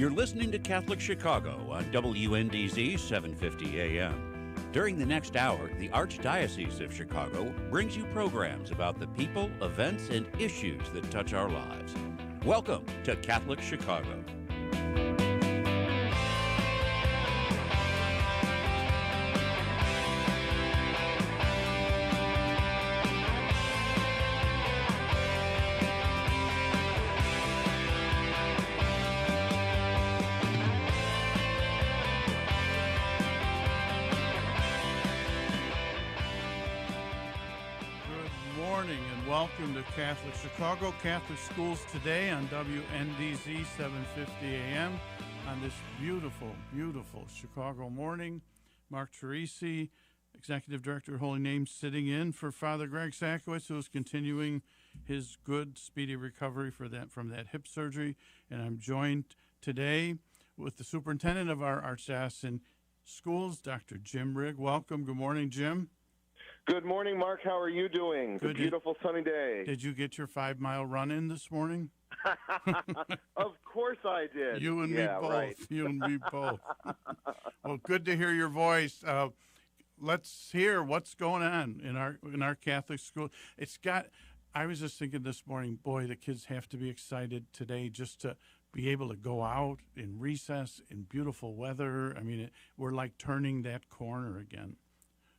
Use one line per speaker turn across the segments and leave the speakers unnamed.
You're listening to Catholic Chicago on WNDZ 750 AM. During the next hour, the Archdiocese of Chicago brings you programs about the people, events, and issues that touch our lives. Welcome to Catholic Chicago.
Welcome to Catholic Chicago, Catholic Schools Today on WNDZ 750 AM on this beautiful, beautiful Chicago morning. Mark Teresi, Executive Director of Holy Name, sitting in for Father Greg Sakowicz, who is continuing his good, speedy recovery from that hip surgery. And I'm joined today with the superintendent of our Archdiocesan schools, Dr. Jim Rigg. Welcome. Good morning, Jim.
Good morning, Mark. How are you doing?
Good.
It's a beautiful sunny day.
Did you get your 5-mile run in this morning?
Of course I did.
You and me both. Right. You and me both. Well, good to hear your voice. Let's hear what's going on in our Catholic school. I was just thinking this morning, boy, the kids have to be excited today just to be able to go out in recess in beautiful weather. I mean, we're like turning that corner again.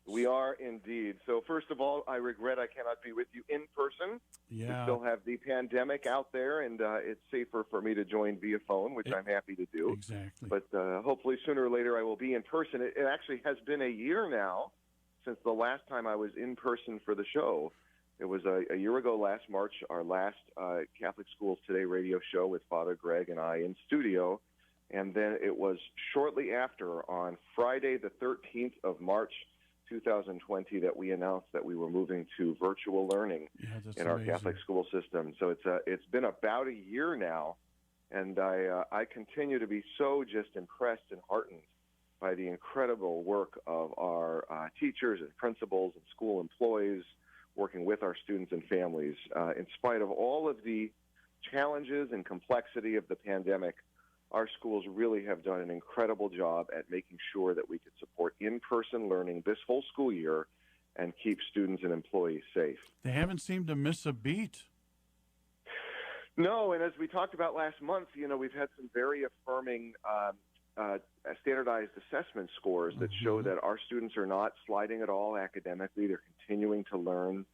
We are indeed. So first of all, I regret I cannot be with you in person.
Yeah.
We still have the pandemic out there, and it's safer for me to join via phone, which I'm happy to do.
Exactly.
But hopefully sooner or later I will be in person. It actually has been a year now since the last time I was in person for the show. It was a year ago last March, our last Catholic Schools Today radio show with Father Greg and I in studio. And then it was shortly after, on Friday the 13th of March, 2020, that we announced that we were moving to virtual learning in our Catholic school system. So it's been about a year now, and I continue to be so just impressed and heartened by the incredible work of our teachers and principals and school employees working with our students and families. In spite of all of the challenges and complexity of the pandemic, our schools really have done an incredible job at making sure that we could support in-person learning this whole school year and keep students and employees safe.
They haven't seemed to miss a beat.
No, and as we talked about last month, we've had some very affirming standardized assessment scores that show that our students are not sliding at all academically. They're continuing to learn,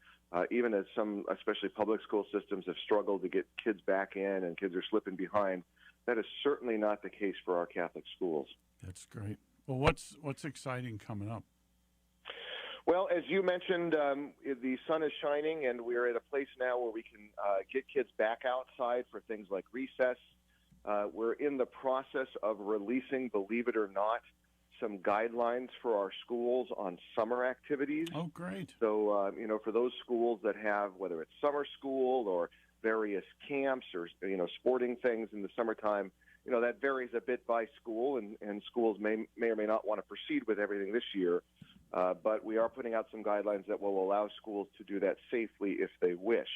even as some, especially public school systems, have struggled to get kids back in and kids are slipping behind. That is certainly not the case for our Catholic schools.
That's great. Well, what's exciting coming up?
Well, as you mentioned, the sun is shining, and we're at a place now where we can get kids back outside for things like recess. We're in the process of releasing, believe it or not, some guidelines for our schools on summer activities.
Oh, great.
So, for those schools that have, whether it's summer school or various camps or, sporting things in the summertime, that varies a bit by school, and schools may or may not want to proceed with everything this year. But we are putting out some guidelines that will allow schools to do that safely if they wish.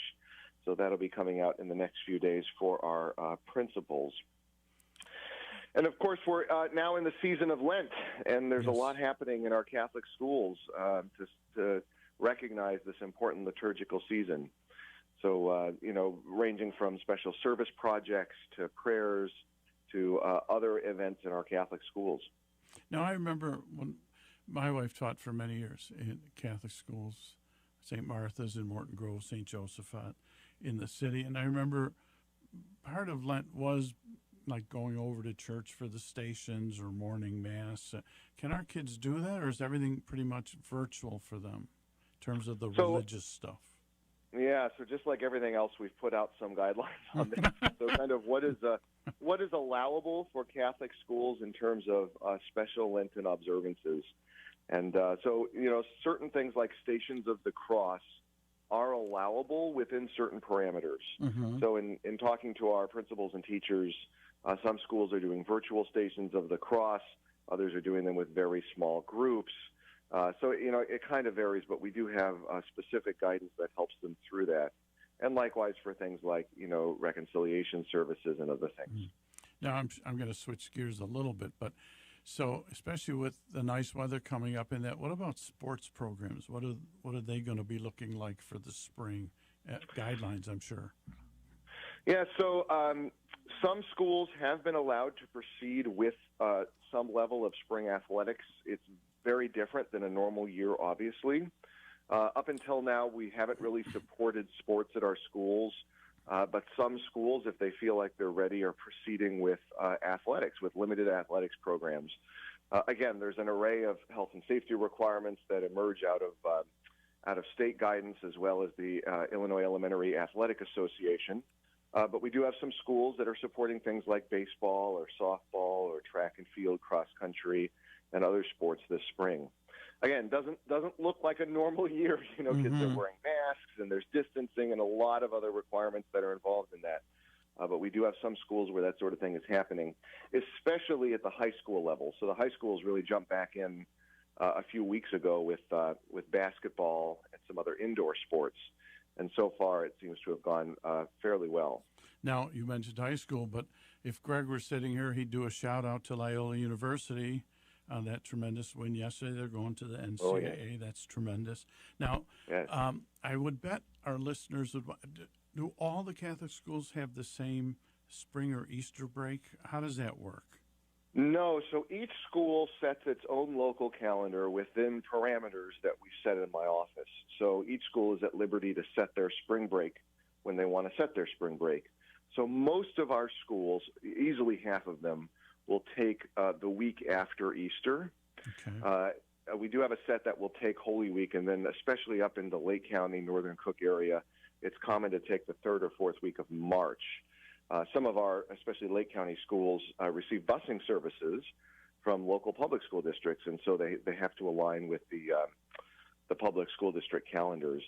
So that'll be coming out in the next few days for our principals. And, of course, we're now in the season of Lent, and there's a lot happening in our Catholic schools to recognize this important liturgical season. So, ranging from special service projects to prayers to other events in our Catholic schools.
Now, I remember when my wife taught for many years in Catholic schools, St. Martha's in Morton Grove, St. Josephat in the city. And I remember part of Lent was like going over to church for the stations or morning mass. Can our kids do that, or is everything pretty much virtual for them in terms of the religious stuff?
Yeah, so just like everything else, we've put out some guidelines on this. So kind of what is allowable for Catholic schools in terms of special Lenten observances. And so, certain things like Stations of the Cross are allowable within certain parameters. Mm-hmm. So in talking to our principals and teachers, some schools are doing virtual Stations of the Cross. Others are doing them with very small groups. So, it kind of varies, but we do have specific guidance that helps them through that. And likewise for things like, reconciliation services and other things.
Now, I'm going to switch gears a little bit, but so especially with the nice weather coming up in that, what about sports programs? What are they going to be looking like for the spring? Guidelines, I'm sure.
Yeah, so some schools have been allowed to proceed with some level of spring athletics. It's very different than a normal year, obviously. Up until now, we haven't really supported sports at our schools, but some schools, if they feel like they're ready, are proceeding with athletics, with limited athletics programs. Again, there's an array of health and safety requirements that emerge out of state guidance, as well as the Illinois Elementary Athletic Association. But we do have some schools that are supporting things like baseball or softball or track and field, cross country, and other sports this spring. Again, doesn't look like a normal year. You know, kids are wearing masks, and there's distancing and a lot of other requirements that are involved in that. But we do have some schools where that sort of thing is happening, especially at the high school level. So the high schools really jumped back in a few weeks ago with basketball and some other indoor sports. And so far, it seems to have gone fairly well.
Now, you mentioned high school, but if Greg were sitting here, he'd do a shout-out to Loyola University on that tremendous win yesterday. They're going to the NCAA.
Oh, yeah.
That's tremendous. Now,
Yes.
I would bet our listeners would. Do all the Catholic schools have the same spring or Easter break? How does that work?
No, so each school sets its own local calendar within parameters that we set in my office. So each school is at liberty to set their spring break when they want to set their spring break. So most of our schools, easily half of them, will take the week after Easter.
Okay.
We do have a set that will take Holy Week, and then especially up in the Lake County, Northern Cook area, it's common to take the third or fourth week of March. Some of our, especially Lake County schools, receive busing services from local public school districts, and so they have to align with the public school district calendars.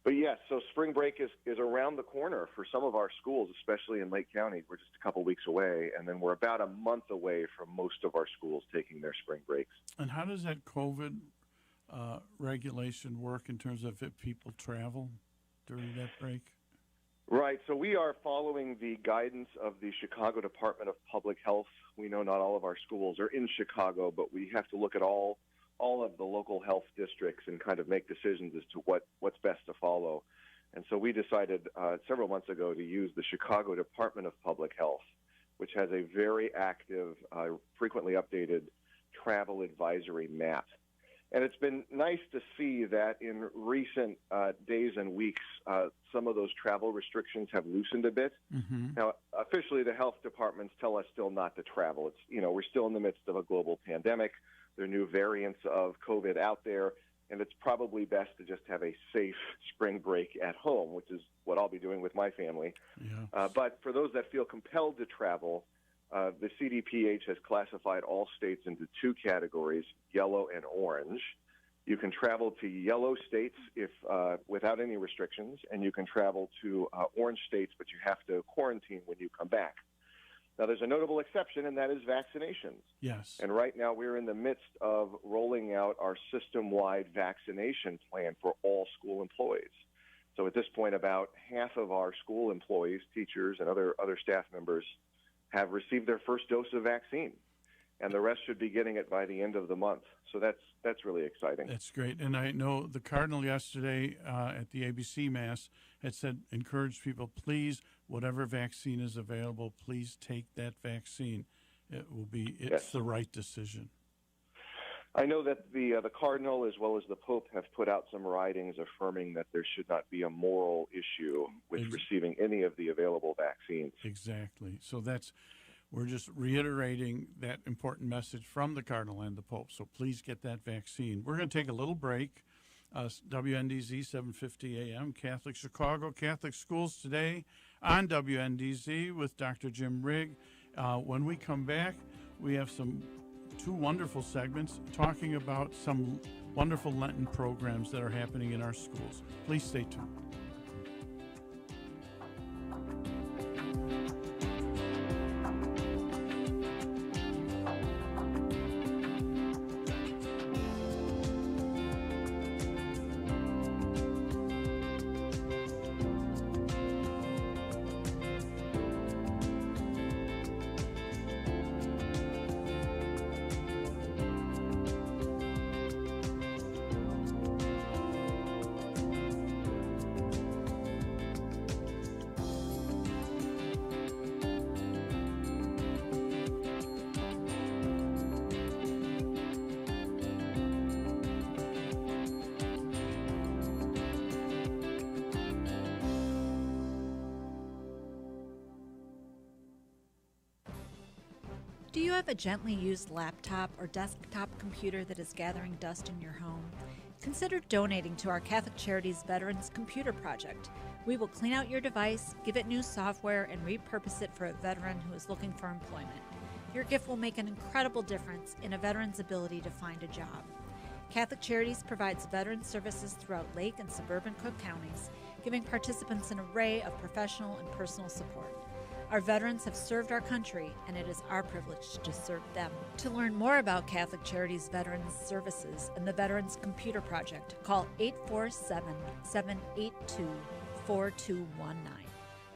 But yes, so spring break is around the corner for some of our schools, especially in Lake County. We're just a couple weeks away, and then we're about a month away from most of our schools taking their spring breaks.
And how does that COVID regulation work in terms of if people travel during that break?
Right. So we are following the guidance of the Chicago Department of Public Health. We know not all of our schools are in Chicago, but we have to look at all of the local health districts and kind of make decisions as to what's best to follow. And so we decided several months ago to use the Chicago Department of Public Health, which has a very active, frequently updated travel advisory map. And it's been nice to see that in recent days and weeks, some of those travel restrictions have loosened a bit.
Mm-hmm.
Now, officially, the health departments tell us still not to travel. We're still in the midst of a global pandemic. There are new variants of COVID out there, and it's probably best to just have a safe spring break at home, which is what I'll be doing with my family.
Yeah.
But for those that feel compelled to travel, the CDPH has classified all states into two categories, yellow and orange. You can travel to yellow states if without any restrictions, and you can travel to orange states, but you have to quarantine when you come back. Now, there's a notable exception, and that is vaccinations.
Yes.
And right now, we're in the midst of rolling out our system-wide vaccination plan for all school employees. So at this point, about half of our school employees, teachers, and other staff members have received their first dose of vaccine, and the rest should be getting it by the end of the month. So that's really exciting.
That's great. And I know the Cardinal yesterday at the ABC Mass had said, encourage people, please, whatever vaccine is available, please take that vaccine. It's the right decision.
I know that the Cardinal as well as the Pope have put out some writings affirming that there should not be a moral issue with receiving any of the available vaccines.
Exactly. So we're just reiterating that important message from the Cardinal and the Pope. So please get that vaccine. We're going to take a little break. WNDZ 750 AM, Catholic Chicago, Catholic Schools Today on WNDZ with Dr. Jim Rigg. When we come back, we have two wonderful segments talking about some wonderful Lenten programs that are happening in our schools. Please stay tuned.
Do you have a gently used laptop or desktop computer that is gathering dust in your home? Consider donating to our Catholic Charities Veterans Computer Project. We will clean out your device, give it new software, and repurpose it for a veteran who is looking for employment. Your gift will make an incredible difference in a veteran's ability to find a job. Catholic Charities provides veteran services throughout Lake and suburban Cook counties, giving participants an array of professional and personal support. Our veterans have served our country, and it is our privilege to serve them. To learn more about Catholic Charities Veterans Services and the Veterans Computer Project, call 847-782-4219.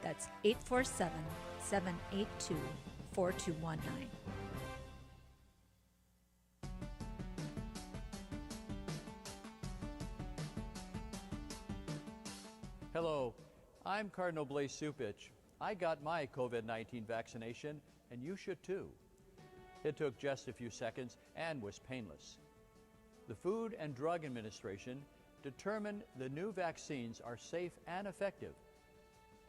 That's 847-782-4219.
Hello, I'm Cardinal Blaise Supich. I got my COVID-19 vaccination, and you should too. It took just a few seconds and was painless. The Food and Drug Administration determined the new vaccines are safe and effective,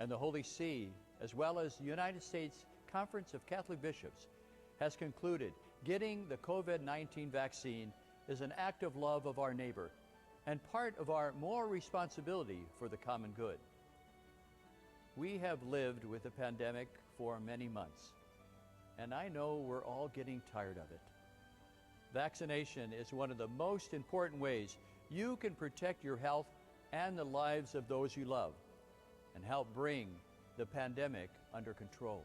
and the Holy See, as well as the United States Conference of Catholic Bishops, has concluded getting the COVID-19 vaccine is an act of love of our neighbor and part of our moral responsibility for the common good. We have lived with the pandemic for many months, and I know we're all getting tired of it. Vaccination is one of the most important ways you can protect your health and the lives of those you love and help bring the pandemic under control.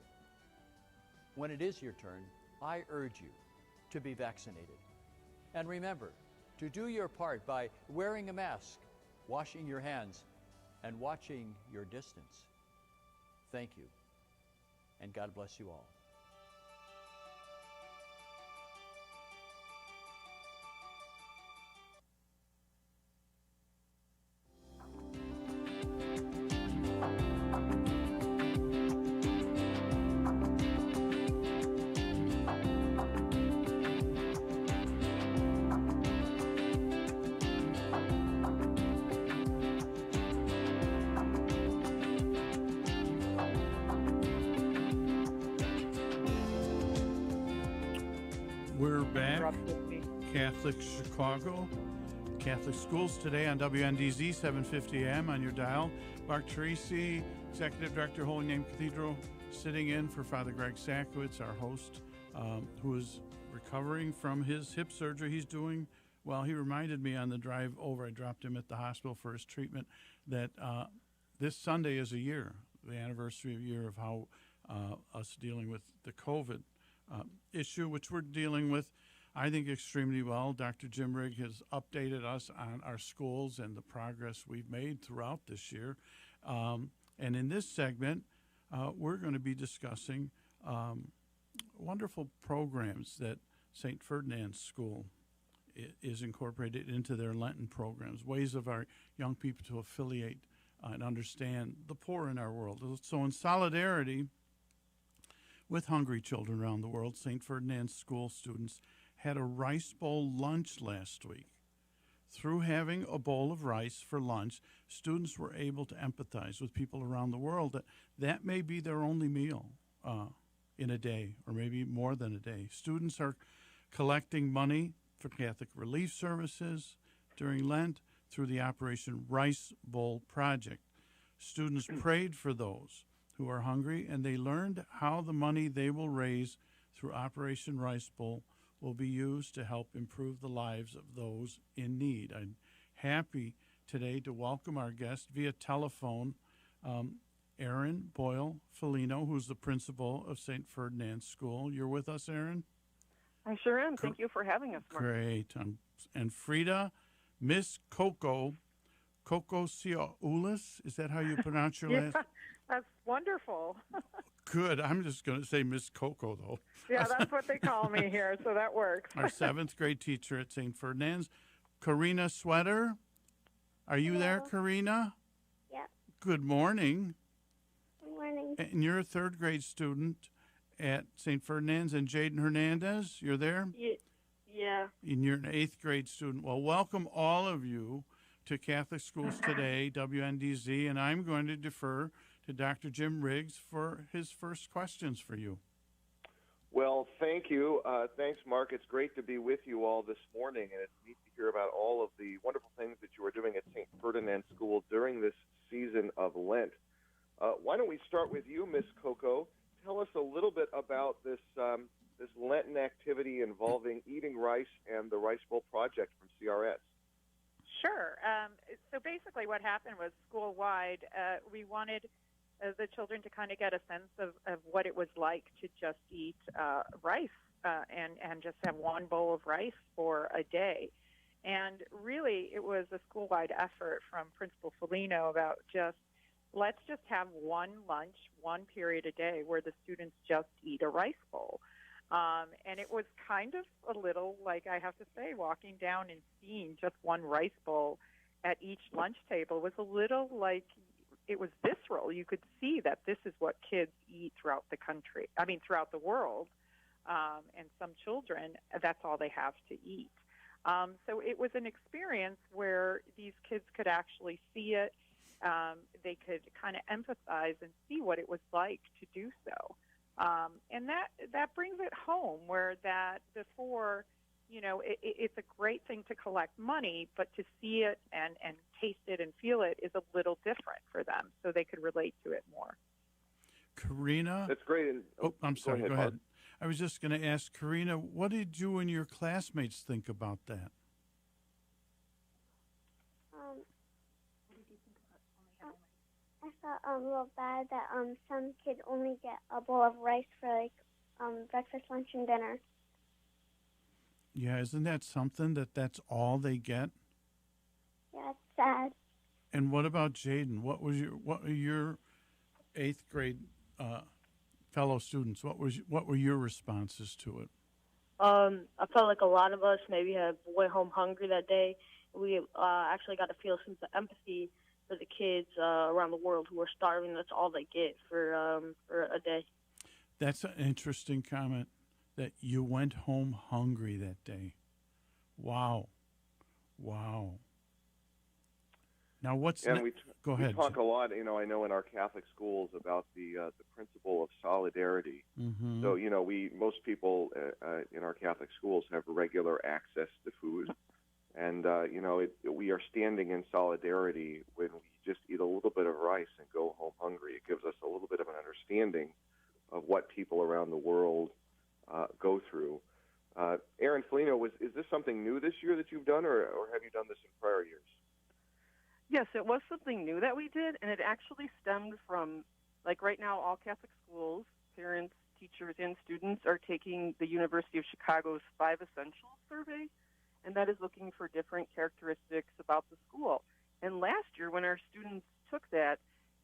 When it is your turn, I urge you to be vaccinated. And remember to do your part by wearing a mask, washing your hands, and watching your distance. Thank you, and God bless you all.
We're back. Catholic Chicago. Catholic Schools today on WNDZ 750 AM on your dial. Mark Teresi, Executive Director, Holy Name Cathedral, sitting in for Father Greg Sakowitz, our host, who is recovering from his hip surgery he's doing. Well, he reminded me on the drive over, I dropped him at the hospital for his treatment, that this Sunday is a year, the anniversary of a year of how us dealing with the COVID issue, which we're dealing with, I think, extremely well. Dr. Jim Rigg has updated us on our schools and the progress we've made throughout this year. And in this segment, we're going to be discussing wonderful programs that St. Ferdinand School is incorporated into their Lenten programs, ways of our young people to affiliate and understand the poor in our world. So in solidarity with hungry children around the world, St. Ferdinand School students had a rice bowl lunch last week. Through having a bowl of rice for lunch, students were able to empathize with people around the world that may be their only meal in a day, or maybe more than a day. Students are collecting money for Catholic relief services during Lent through the Operation Rice Bowl Project. Students prayed for those who are hungry, and they learned how the money they will raise through Operation Rice Bowl will be used to help improve the lives of those in need. I'm happy today to welcome our guest via telephone, Erin Boyle Folino, who's the principal of St. Ferdinand School. You're with us, Erin?
I sure am. Thank you for having us, Mark.
Great. And Freida, Miss Koko, Kokosioulis, is that how you pronounce your last?
That's wonderful.
Good. I'm just going to say Miss Koko, though.
Yeah, that's what they call me here, so that works.
Our 7th grade teacher at St. Ferdinand's, Karina Sweder. Are you there, Karina?
Yep.
Good morning.
Good morning.
And you're a 3rd grade student at St. Ferdinand's. And Jayden Hernandez, you're there?
Yeah.
And you're an 8th grade student. Well, welcome all of you to Catholic Schools Today, WNDZ, and I'm going to defer to Dr. Jim Riggs for his first questions for you.
Well, thank Thank you. Thanks, Mark. It's great to be with you all this morning, and it's neat to hear about all of the wonderful things that you are doing at St. Ferdinand School during this season of Lent. Why don't we start with you, Miss Koko? Tell us a little bit about this this Lenten activity involving eating rice and the Rice Bowl Project from CRS.
Sure. So basically what happened was school-wide, we wanted the children to kind of get a sense of what it was like to just eat rice and just have one bowl of rice for a day. And really, it was a school-wide effort from Principal Folino about let's just have one lunch, one period a day where the students just eat a rice bowl. And it was kind of a little, like I have to say, walking down and seeing just one rice bowl at each lunch table was a little like, it was visceral. You could see that this is what kids eat throughout the world. And some children, that's all they have to eat. So it was an experience where these kids could actually see it. They could kind of empathize and see what it was like to do so. And that brings it home, where that before, it's a great thing to collect money, but to see it and taste it and feel it is a little different for them, so they could relate to it more.
Karina?
That's great.
I'm sorry. Go ahead.
Mark.
I was just going to ask Karina, what did you and your classmates think about that?
I felt a little bad that some kids only get a bowl of rice for breakfast, lunch, and dinner.
Yeah, isn't that something that's all they get?
Yeah, it's sad.
And what about Jayden? What were your 8th grade fellow students? What were your responses to it?
I felt like a lot of us maybe went home hungry that day. We actually got to feel a sense of empathy for the kids around the world who are starving. That's all they get for a day.
That's an interesting comment, that you went home hungry that day. Wow. Now, go ahead.
We talk a lot, I know in our Catholic schools about the principle of solidarity.
Mm-hmm.
So, most people in our Catholic schools have regular access to food. And, we are standing in solidarity when we just eat a little bit of rice and go home hungry. It gives us a little bit of an understanding of what people around the world go through. Erin, Folino, is this something new this year that you've done, or have you done this in prior years?
Yes, it was something new that we did, and it actually stemmed from, like right now, all Catholic schools, parents, teachers, and students are taking the University of Chicago's 5 Essentials survey, and that is looking for different characteristics about the school. And last year, when our students took that,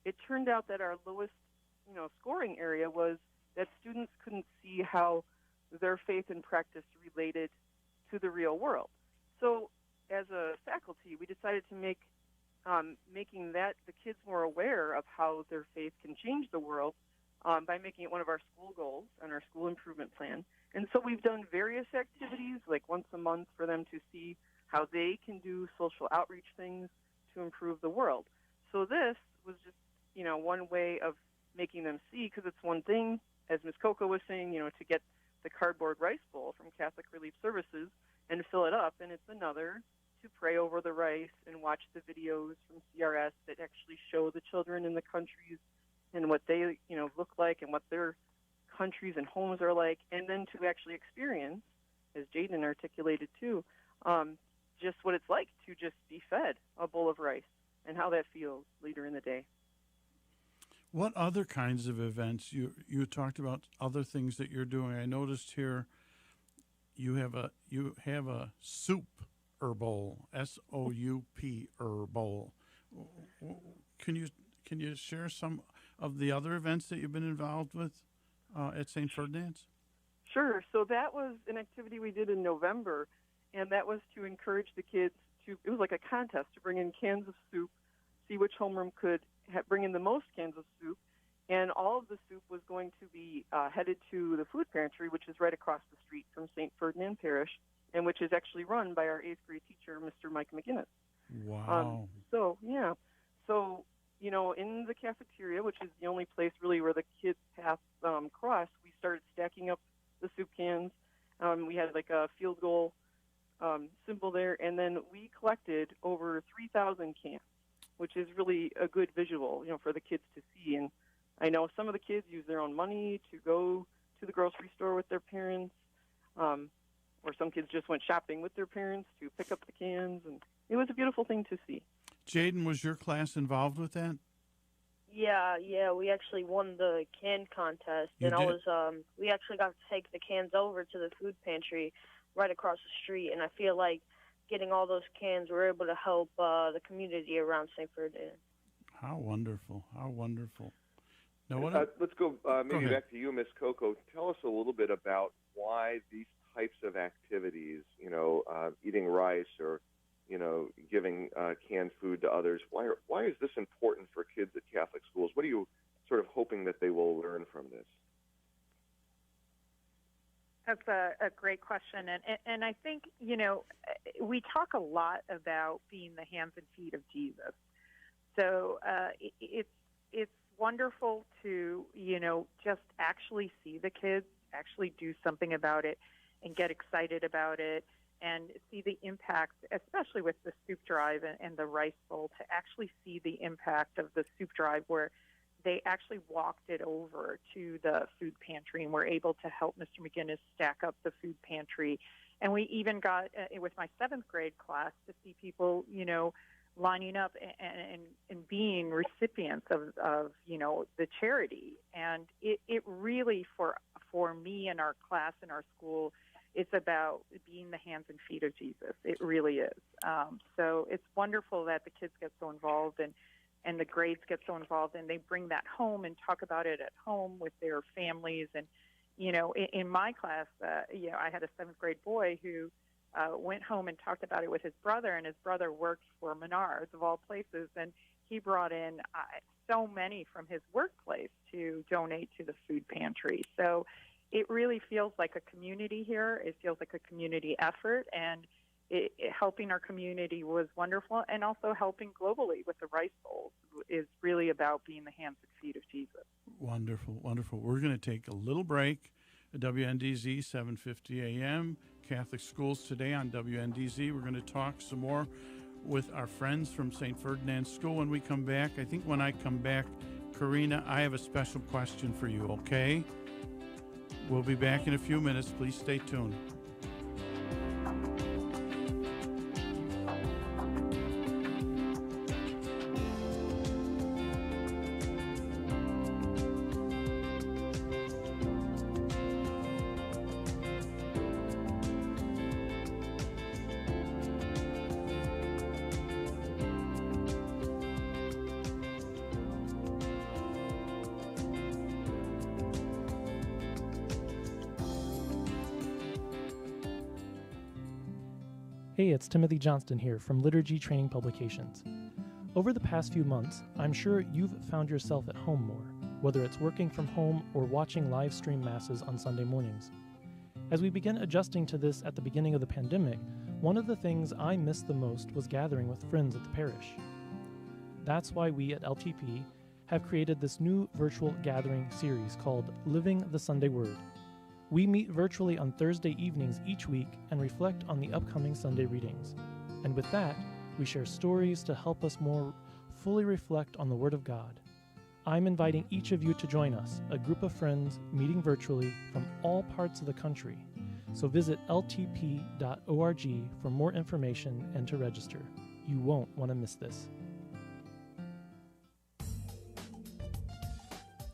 it turned out that our lowest, scoring area was that students couldn't see how their faith and practice related to the real world. So, as a faculty, we decided to make making that the kids more aware of how their faith can change the world by making it one of our school goals and our school improvement plan. And so we've done various activities, like once a month, for them to see how they can do social outreach things to improve the world. So this was just, one way of making them see, because it's one thing, as Ms. Koko was saying, to get the cardboard rice bowl from Catholic Relief Services and fill it up, and it's another to pray over the rice and watch the videos from CRS that actually show the children in the countries and what they, look like and what their countries and homes are like, and then to actually experience, as Jayden articulated too, just what it's like to just be fed a bowl of rice and how that feels later in the day.
What other kinds of events? You talked about other things that you're doing. I noticed here you have a soup bowl, SOUP bowl. Can you share some of the other events that you've been involved with at St. Ferdinand's?
Sure. So that was an activity we did in November, and that was to encourage the kids it was like a contest to bring in cans of soup, see which homeroom could bring in the most cans of soup, and all of the soup was going to be headed to the food pantry, which is right across the street from St. Ferdinand Parish, and which is actually run by our 8th grade teacher, Mr. Mike McGinnis.
Wow.
So, in the cafeteria, which is the only place really where the kids path cross, we started stacking up the soup cans. We had like a field goal symbol there, and then we collected over 3,000 cans, which is really a good visual, for the kids to see. And I know some of the kids use their own money to go to the grocery store with their parents, or some kids just went shopping with their parents to pick up the cans, and it was a beautiful thing to see.
Jayden, was your class involved with that?
Yeah, we actually won the can contest,
You
and
did?
we actually got to take the cans over to the food pantry right across the street, and I feel like getting all those cans, we're able to help the community around St. Ferdinand.
How wonderful! How wonderful! Now,
Let's go maybe
ahead.
back to you, Miss Koko. Tell us a little bit about why these types of activities, eating rice or, giving canned food to others. Why is this important for kids at Catholic schools? What are you sort of hoping that they will learn from this?
That's a great question. And I think, we talk a lot about being the hands and feet of Jesus. So it's wonderful to, just actually see the kids, actually do something about it and get excited about it and see the impact, especially with the soup drive and the rice bowl, to actually see the impact of the soup drive where they actually walked it over to the food pantry and were able to help Mr. McGinnis stack up the food pantry. And we even got, with my 7th grade class, to see people, lining up and being recipients of the charity. And it really, for me and our class and our school, it's about being the hands and feet of Jesus. It really is. So it's wonderful that the kids get so involved and the grades get so involved, and they bring that home and talk about it at home with their families. And, in my class, I had a 7th grade boy who went home and talked about it with his brother, and his brother worked for Menards, of all places, and he brought in so many from his workplace to donate to the food pantry. So it really feels like a community here. It feels like a community effort, and helping our community was wonderful, and also helping globally with the rice bowls is really about being the hands and feet of Jesus.
Wonderful, wonderful. We're going to take a little break at WNDZ 750 AM, Catholic Schools Today on WNDZ. We're going to talk some more with our friends from St. Ferdinand School when we come back. I think when I come back, Karina, I have a special question for you, okay? We'll be back in a few minutes. Please stay tuned.
Hey, it's Timothy Johnston here from Liturgy Training Publications. Over the past few months, I'm sure you've found yourself at home more, whether it's working from home or watching live stream masses on Sunday mornings. As we began adjusting to this at the beginning of the pandemic, one of the things I missed the most was gathering with friends at the parish. That's why we at LTP have created this new virtual gathering series called Living the Sunday Word. We meet virtually on Thursday evenings each week and reflect on the upcoming Sunday readings. And with that, we share stories to help us more fully reflect on the Word of God. I'm inviting each of you to join us, a group of friends meeting virtually from all parts of the country. So visit ltp.org for more information and to register. You won't want to miss this.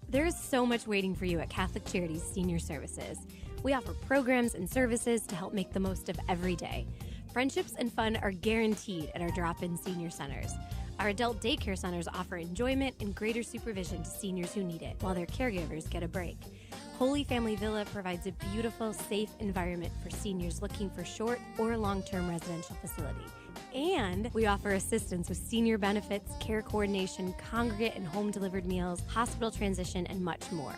There is so much waiting for you at Catholic Charities Senior Services. We offer programs and services to help make the most of every day. Friendships and fun are guaranteed at our drop-in senior centers. Our adult daycare centers offer enjoyment and greater supervision to seniors who need it, while their caregivers get a break. Holy Family Villa provides a beautiful, safe environment for seniors looking for short or long-term residential facility. And we offer assistance with senior benefits, care coordination, congregate and home-delivered meals, hospital transition, and much more.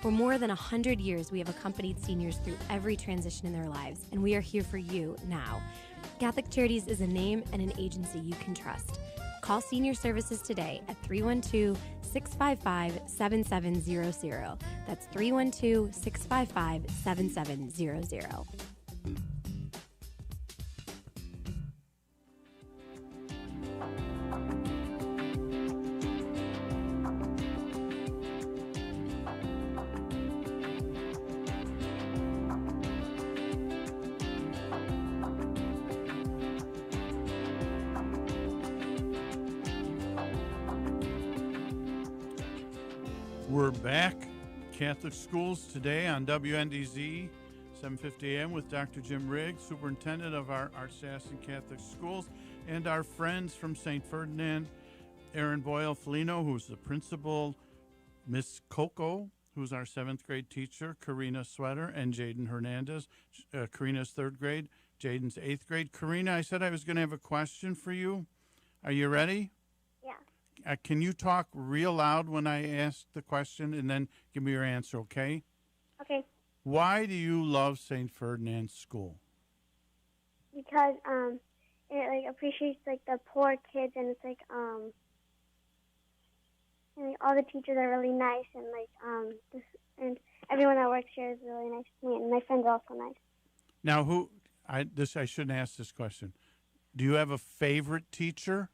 For more than 100 years, we have accompanied seniors through every transition in their lives, and we are here for you now. Catholic Charities is a name and an agency you can trust. Call Senior Services today at 312-655-7700. That's 312-655-7700.
We're back. Catholic Schools today on WNDZ 750 AM with Dr. Jim Riggs, Superintendent of our Archdiocese Catholic Schools, and our friends from St. Ferdinand, Erin Boyle, Folino, who's the principal, Miss Koko, who's our 7th grade teacher, Karina Sweder, and Jayden Hernandez. Karina's 3rd grade, Jayden's 8th grade. Karina, I said I was going to have a question for you. Are you ready? Can you talk real loud when I ask the question and then give me your answer, okay?
Okay.
Why do you love St. Ferdinand School?
Because it appreciates the poor kids, and it's and all the teachers are really nice, and and everyone that works here is really nice to me, and my friends are also nice.
Now, I shouldn't ask this question. Do you have a favorite teacher?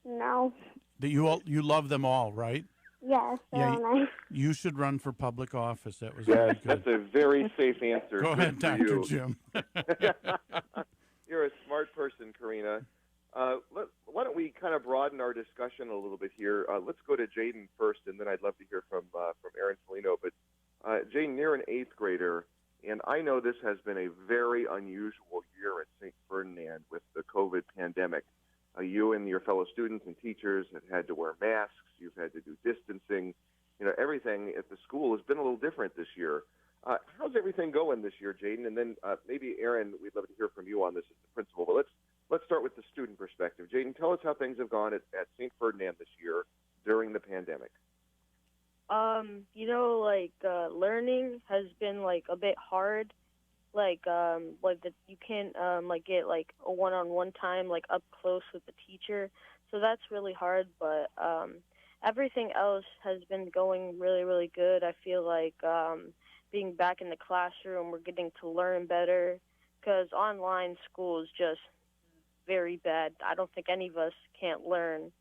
No.
That you love them all, right?
Yes, they're all nice.
You should run for public office. That was very good.
That's a very safe answer.
Go ahead, Dr. Jim.
You're a smart person, Karina. Why don't we kind of broaden our discussion a little bit here? Let's go to Jayden first, and then I'd love to hear from Erin Folino. But Jayden, you're an 8th grader, and I know this has been a very unusual year at St. Ferdinand with the COVID pandemic. You and your fellow students and teachers have had to wear masks. You've had to do distancing. Everything at the school has been a little different this year. How's everything going this year, Jayden? And then maybe Erin, we'd love to hear from you on this as the principal. But let's start with the student perspective. Jayden, tell us how things have gone at St. Ferdinand this year during the pandemic.
Learning has been a bit hard. You can't get a one-on-one time up close with the teacher, so that's really hard. But everything else has been going really, really good. I feel like being back in the classroom, we're getting to learn better, because online school is just very bad. I don't think any of us can't learn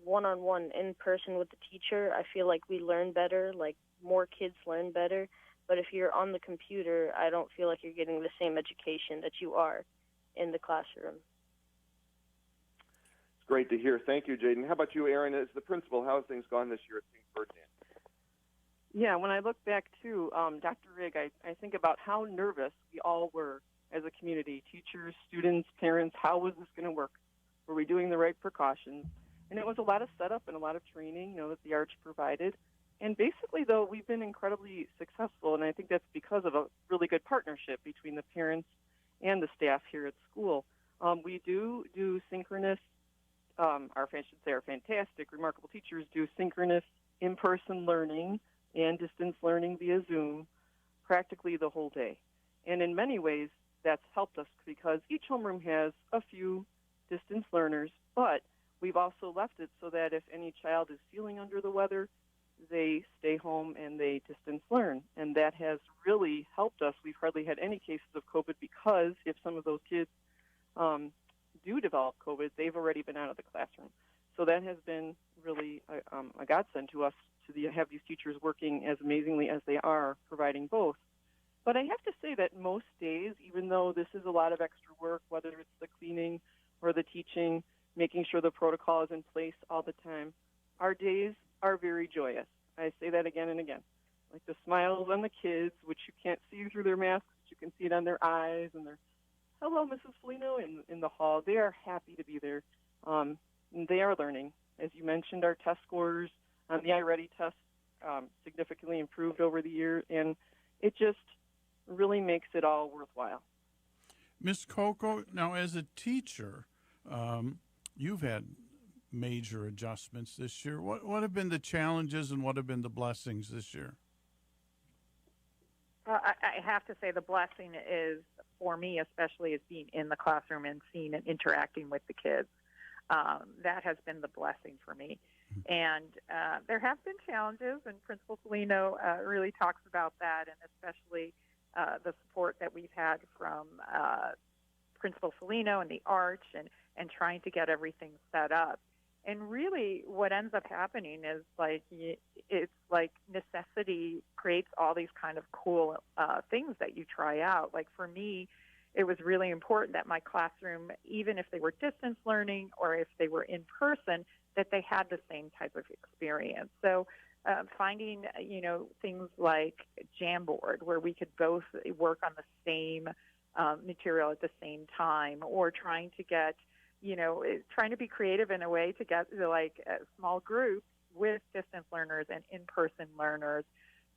one-on-one in person with the teacher. I feel like we learn better, more kids learn better. But if you're on the computer, I don't feel like you're getting the same education that you are in the classroom.
It's great to hear. Thank you, Jayden. How about you, Erin? As the principal, how have things gone this year at St. Ferdinand?
Yeah, when I look back to Dr. Rigg, I think about how nervous we all were as a community, teachers, students, parents. How was this going to work? Were we doing the right precautions? And it was a lot of setup and a lot of training, that the Arch provided. And basically, though, we've been incredibly successful, and I think that's because of a really good partnership between the parents and the staff here at school. We do synchronous, our fantastic, remarkable teachers do synchronous in-person learning and distance learning via Zoom practically the whole day. And in many ways, that's helped us because each homeroom has a few distance learners, but we've also left it so that if any child is feeling under the weather, they stay home and they distance learn. And that has really helped us. We've hardly had any cases of COVID because if some of those kids do develop COVID, they've already been out of the classroom. So that has been really a godsend to us to have these teachers working as amazingly as they are, providing both. But I have to say that most days, even though this is a lot of extra work, whether it's the cleaning or the teaching, making sure the protocol is in place all the time, our days are very joyous. I say that again and again. Like the smiles on the kids, which you can't see through their masks, but you can see it on their eyes, and their, hello, Mrs. Folino, in the hall. They are happy to be there. And they are learning. As you mentioned, our test scores on the iReady test significantly improved over the year, and it just really makes it all worthwhile.
Ms. Koko, now as a teacher, you've had major adjustments this year. What have been the challenges and what have been the blessings this year?
I have to say the blessing is, for me especially, is being in the classroom and seeing and interacting with the kids. that has been the blessing for me. And there have been challenges, and Principal Folino really talks about that, and especially the support that we've had from Principal Folino and the Arch and trying to get everything set up. And really what ends up happening is it's like necessity creates all these kind of cool things that you try out. Like for me, it was really important that my classroom, even if they were distance learning or if they were in person, that they had the same type of experience. So finding, things like Jamboard, where we could both work on the same material at the same time, or trying to get, trying to be creative in a way to get small groups with distance learners and in-person learners.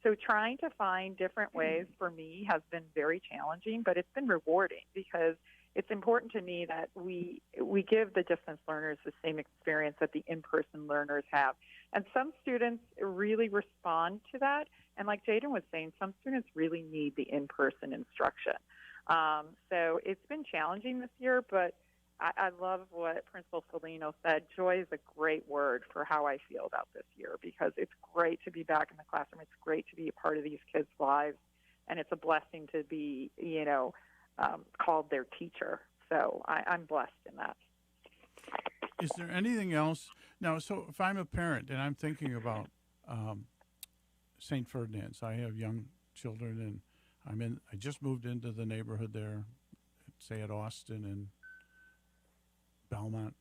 So trying to find different ways for me has been very challenging, but it's been rewarding because it's important to me that we give the distance learners the same experience that the in-person learners have. And some students really respond to that. And like Jayden was saying, some students really need the in-person instruction. So it's been challenging this year, but I love what Principal Folino said. Joy is a great word for how I feel about this year, because it's great to be back in the classroom. It's great to be a part of these kids' lives, and it's a blessing to be, called their teacher. So I'm blessed in that.
Is there anything else? Now, so if I'm a parent and I'm thinking about St. Ferdinand's, I have young children, and I just moved into the neighborhood there, say at Austin and Belmont.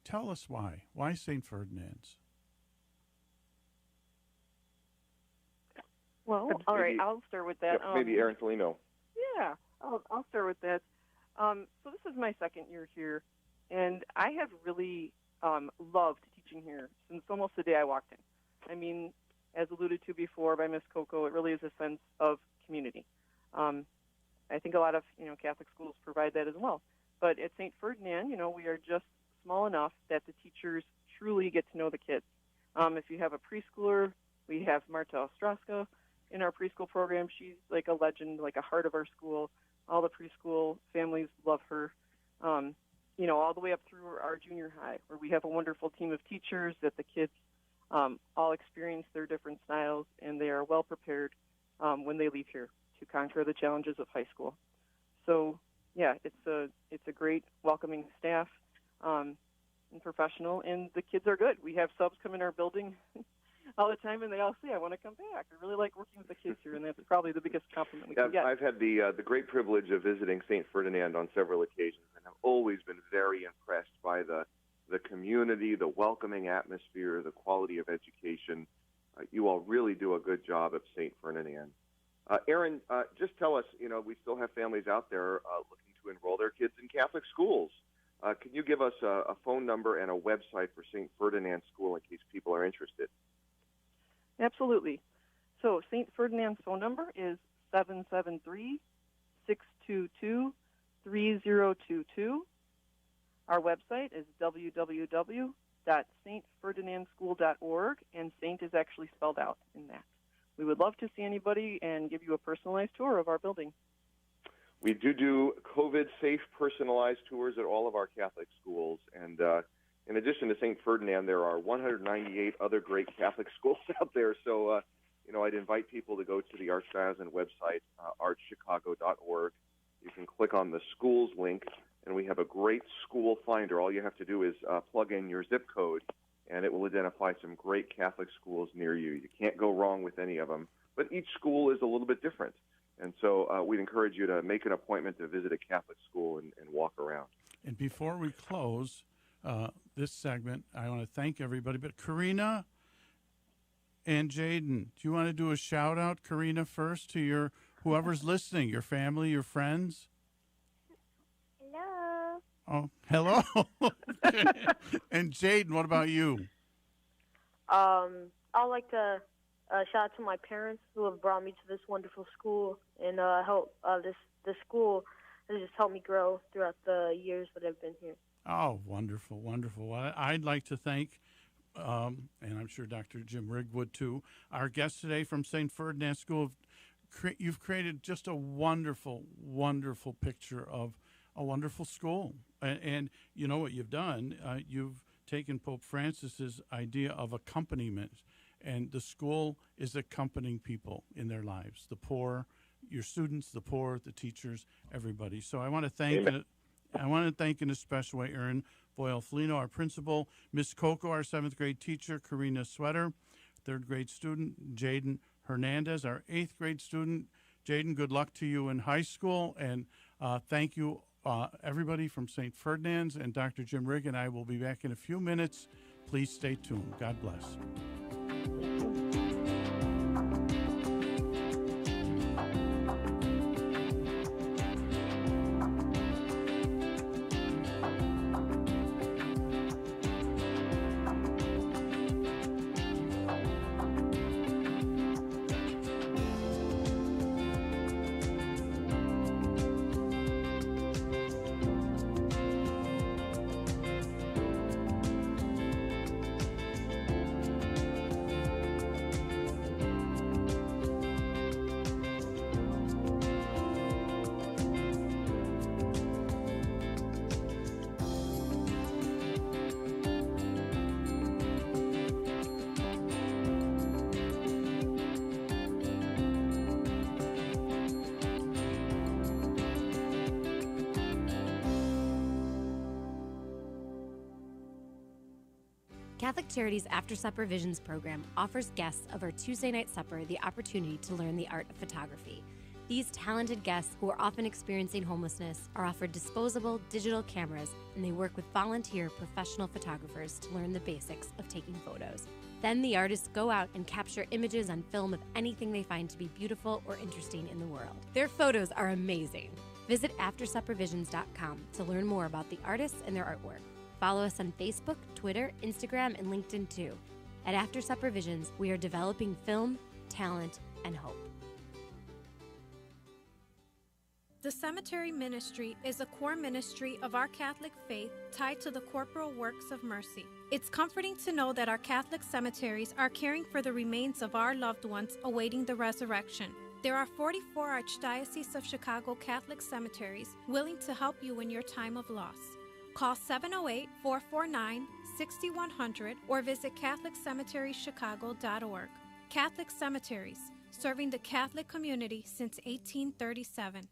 Tell us why. Why St. Ferdinand's?
Well, all right, I'll start with that.
Maybe Erin Folino.
Yeah, I'll start with that. So this is my second year here, and I have really loved teaching here since almost the day I walked in. I mean, as alluded to before by Miss Koko, it really is a sense of community. I think a lot of Catholic schools provide that as well. But at St. Ferdinand, we are just small enough that the teachers truly get to know the kids. If you have a preschooler, we have Marta Ostrowska in our preschool program. She's like a legend, like a heart of our school. All the preschool families love her. All the way up through our junior high, where we have a wonderful team of teachers that the kids all experience their different styles, and they are well prepared when they leave here to conquer the challenges of high school. So, yeah, it's a great welcoming staff and professional, and the kids are good. We have subs come in our building all the time, and they all say, I want to come back. I really like working with the kids here, and that's probably the biggest compliment we can get.
I've had the great privilege of visiting St. Ferdinand on several occasions, and I've always been very impressed by the community, the welcoming atmosphere, the quality of education. You all really do a good job at St. Ferdinand. Erin, just tell us, we still have families out there looking to enroll their kids in Catholic schools. Can you give us a phone number and a website for St. Ferdinand School in case people are interested?
Absolutely. So St. Ferdinand's phone number is 773-622-3022. Our website is www.stferdinandschool.org, and Saint is actually spelled out in that. We would love to see anybody and give you a personalized tour of our building.
We do COVID-safe personalized tours at all of our Catholic schools, and in addition to St. Ferdinand, there are 198 other great Catholic schools out there. So, I'd invite people to go to the Archdiocesan website, archchicago.org. You can click on the schools link, and we have a great school finder. All you have to do is plug in your zip code, and it will identify some great Catholic schools near you. You can't go wrong with any of them, but each school is a little bit different. And so we'd encourage you to make an appointment to visit a Catholic school and walk around.
And before we close this segment, I want to thank everybody. But Karina and Jayden, do you want to do a shout-out, Karina, first, to whoever's listening, your family, your friends?
Hello.
Oh, hello. And Jayden, what about you?
I'd like to shout out to my parents who have brought me to this wonderful school, and help this school has just helped me grow throughout the years that I've been here.
Oh, wonderful, wonderful. Well, I'd like to thank, and I'm sure Dr. Jim Rigg would too, our guest today from St. Ferdinand School. You've created just a wonderful, wonderful picture of a wonderful school. And you know what you've done? You've taken Pope Francis's idea of accompaniment, and the school is accompanying people in their lives, the poor, your students, the poor, the teachers, everybody. So I want to thank in a special way Erin Boyle Folino, our principal, Miss Koko, our 7th grade teacher, Karina Sweder, 3rd grade student, Jayden Hernandez, our 8th grade student. Jayden, good luck to you in high school, and thank you, everybody from St. Ferdinand's, and Dr. Jim Rigg and I will be back in a few minutes. Please stay tuned. God bless.
Catholic Charities After Supper Visions program offers guests of our Tuesday night supper the opportunity to learn the art of photography. These talented guests, who are often experiencing homelessness, are offered disposable digital cameras, and they work with volunteer professional photographers to learn the basics of taking photos. Then the artists go out and capture images on film of anything they find to be beautiful or interesting in the world. Their photos are amazing. Visit AfterSupperVisions.com to learn more about the artists and their artwork. Follow us on Facebook, Twitter, Instagram, and LinkedIn too. At After Supper Visions, we are developing film, talent, and hope.
The Cemetery Ministry is a core ministry of our Catholic faith tied to the corporal works of mercy. It's comforting to know that our Catholic cemeteries are caring for the remains of our loved ones awaiting the resurrection. There are 44 Archdiocese of Chicago Catholic cemeteries willing to help you in your time of loss. Call 708-449-6100 or visit CatholicCemeteryChicago.org. Catholic Cemeteries, serving the Catholic community since 1837.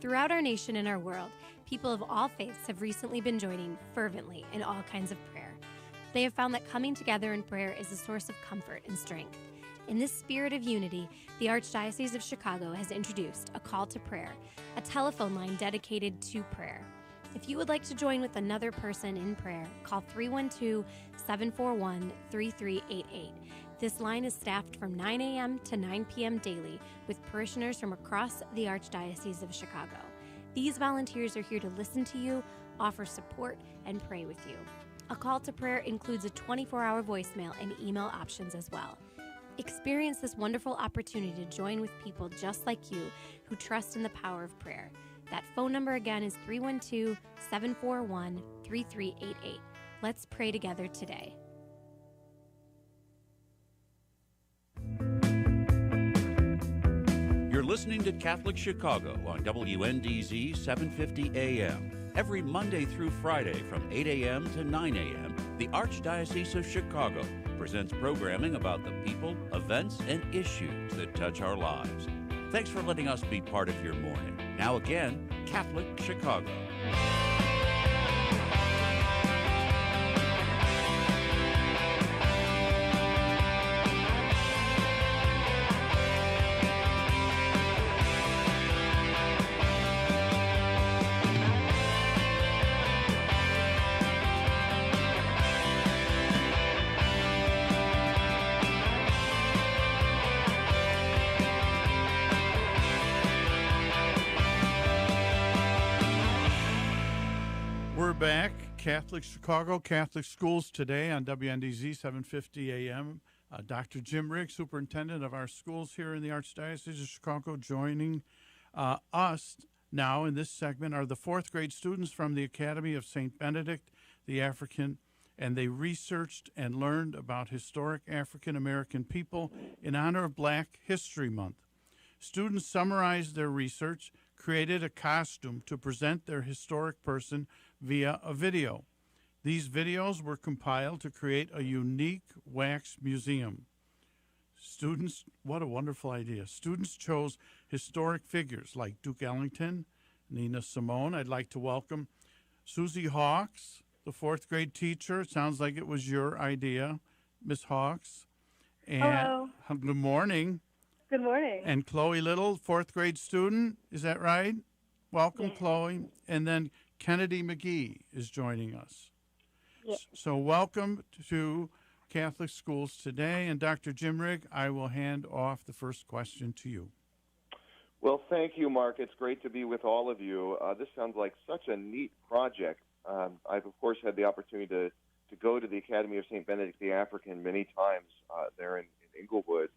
Throughout our nation and our world, people of all faiths have recently been joining fervently in all kinds of prayer. They have found that coming together in prayer is a source of comfort and strength. In this spirit of unity, the Archdiocese of Chicago has introduced a call to prayer, a telephone line dedicated to prayer. If you would like to join with another person in prayer, call 312-741-3388. This line is staffed from 9 a.m. to 9 p.m. daily with parishioners from across the Archdiocese of Chicago. These volunteers are here to listen to you, offer support, and pray with you. A call to prayer includes a 24-hour voicemail and email options as well. Experience this wonderful opportunity to join with people just like you who trust in the power of prayer. That phone number again is 312-741-3388. Let's pray together today.
You're listening to Catholic Chicago on WNDZ 750 AM. Every Monday through Friday from 8 a.m. to 9 a.m., the Archdiocese of Chicago presents programming about the people, events, and issues that touch our lives. Thanks for letting us be part of your morning. Now again, Catholic Chicago.
Back, Catholic Chicago, Catholic Schools Today on WNDZ 750 AM. Dr. Jim Rigg, superintendent of our schools here in the Archdiocese of Chicago, joining us now in this segment are the 4th grade students from the Academy of St. Benedict the African, and they researched and learned about historic African American people in honor of Black History Month. Students summarized their research, created a costume to present their historic person via a video. These videos were compiled to create a unique wax museum. Students, what a wonderful idea. Students chose historic figures like Duke Ellington, Nina Simone. I'd like to welcome Susie Hawks, the fourth grade teacher. It sounds like it was your idea, Miss Hawks. And
hello.
Good morning.
Good morning.
And Chloe Little, fourth grade student. Is that right? Welcome,
yes.
Chloe. And then Kennedy McGee is joining us.
Yes.
So welcome to Catholic Schools Today. And Dr. Jimrig, I will hand off the first question to you.
Well, thank you, Mark. It's great to be with all of you. This sounds like such a neat project. I've, of course, had the opportunity to go to the Academy of St. Benedict the African many times there in Inglewood,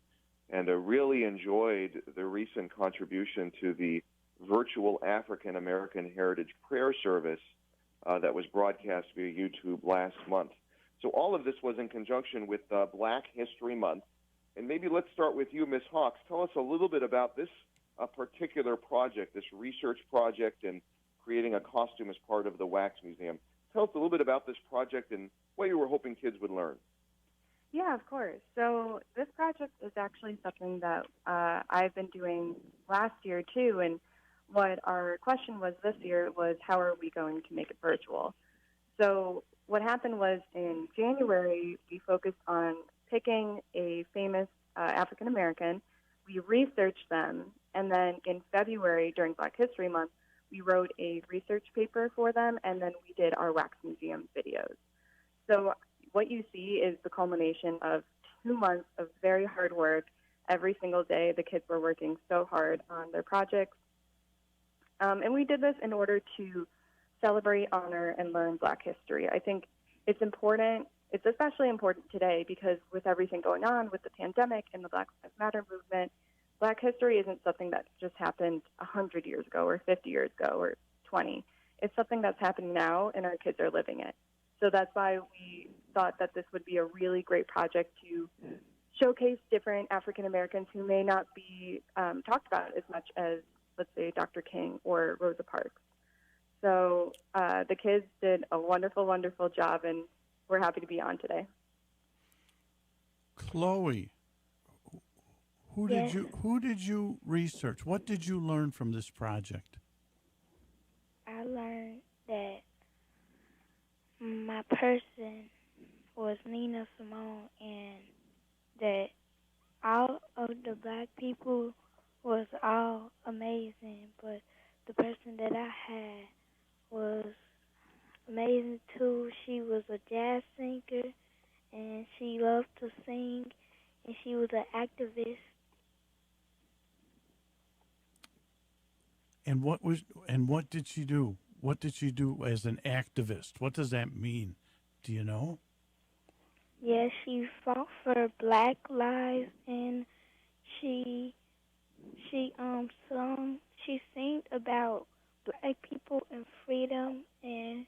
and I really enjoyed the recent contribution to the virtual African American Heritage Prayer Service that was broadcast via YouTube last month. So all of this was in conjunction with Black History Month. And maybe let's start with you, Ms. Hawks. Tell us a little bit about this particular project, this research project, and creating a costume as part of the Wax Museum. Tell us a little bit about this project and what you were hoping kids would learn.
Yeah, of course. So this project is actually something that I've been doing last year too, and what our question was this year was, how are we going to make it virtual? So what happened was in January, we focused on picking a famous African American. We researched them, and then in February, during Black History Month, we wrote a research paper for them, and then we did our Wax Museum videos. So what you see is the culmination of 2 months of very hard work. Every single day, the kids were working so hard on their projects. And we did this in order to celebrate, honor, and learn Black history. I think it's important. It's especially important today because with everything going on with the pandemic and the Black Lives Matter movement, Black history isn't something that just happened 100 years ago or 50 years ago or 20. It's something that's happening now, and our kids are living it. So that's why we thought that this would be a really great project to showcase different African Americans who may not be talked about as much as, let's say, Dr. King or Rosa Parks. So the kids did a wonderful, wonderful job, and we're happy to be on today.
Chloe, who did you research? What did you learn from this project?
I learned that my person was Nina Simone, and that all of the Black people was all amazing, but the person that I had was amazing too. She was a jazz singer, and she loved to sing, and she was an activist.
And what did she do? What did she do as an activist? What does that mean? Do you know?
Yeah, she fought for Black lives, and she sang about Black people and freedom, and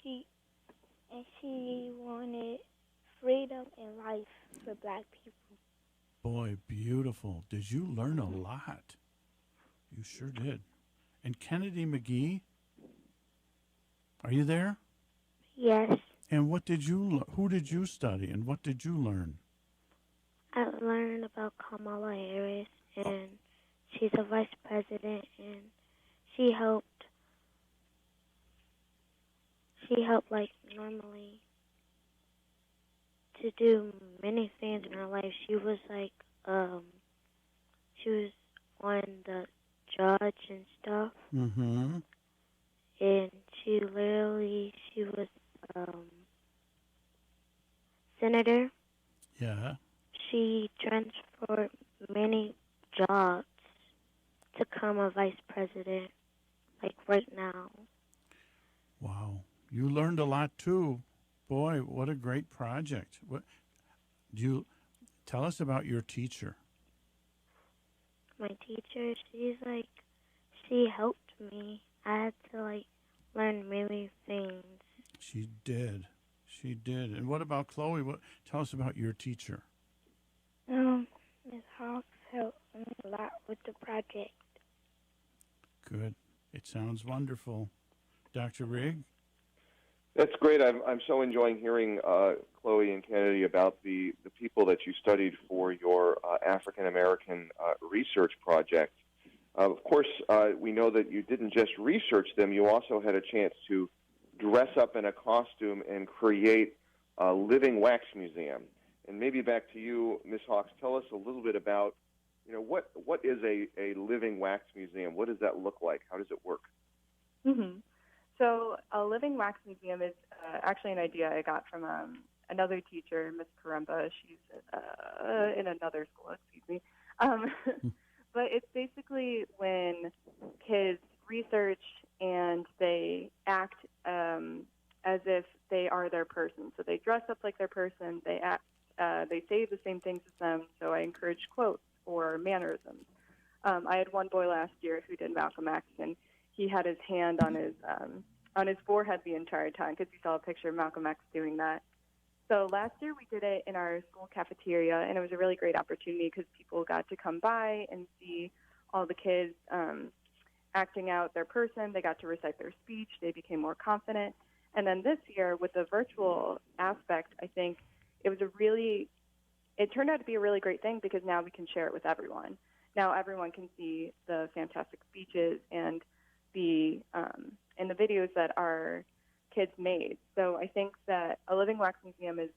she wanted freedom and life for Black people.
Boy, beautiful. Did you learn a lot? You sure did. And Kennedy McGee, are you there?
Yes.
And who did you study and what did you learn?
I learned about Kamala Harris, and she's a vice president, and she helped like normally to do many things in her life. She was like she was on the judge and stuff.
Mm-hmm.
And she was senator.
Yeah.
She transferred many jobs to become a vice president, like right now.
Wow. You learned a lot too. Boy, what a great project. What do you tell us about your teacher?
My teacher, she helped me. I had to learn many things.
She did. And what about Chloe? Tell us about your teacher.
Ms. Hawks helped me a lot with the project.
Good. It sounds wonderful. Dr. Rigg?
That's great. I'm so enjoying hearing Chloe and Kennedy about the people that you studied for your African American research project. Of course, we know that you didn't just research them, you also had a chance to dress up in a costume and create a living wax museum. And maybe back to you, Ms. Hawks, tell us a little bit about, what is a living wax museum? What does that look like? How does it work?
Mm-hmm. So a living wax museum is actually an idea I got from another teacher, Ms. Karemba. She's in another school, excuse me. But it's basically when kids research and they act as if they are their person. So they dress up like their person. They act. They say the same things as them. So I encourage quotes or mannerisms. I had one boy last year who did Malcolm X, and he had his hand on his forehead the entire time because he saw a picture of Malcolm X doing that. So last year we did it in our school cafeteria, and it was a really great opportunity because people got to come by and see all the kids acting out their person. They got to recite their speech. They became more confident. And then this year, with the virtual aspect, I think it turned out to be a really great thing because now we can share it with everyone. Now everyone can see the fantastic speeches and the videos that our kids made. So I think that a living wax museum is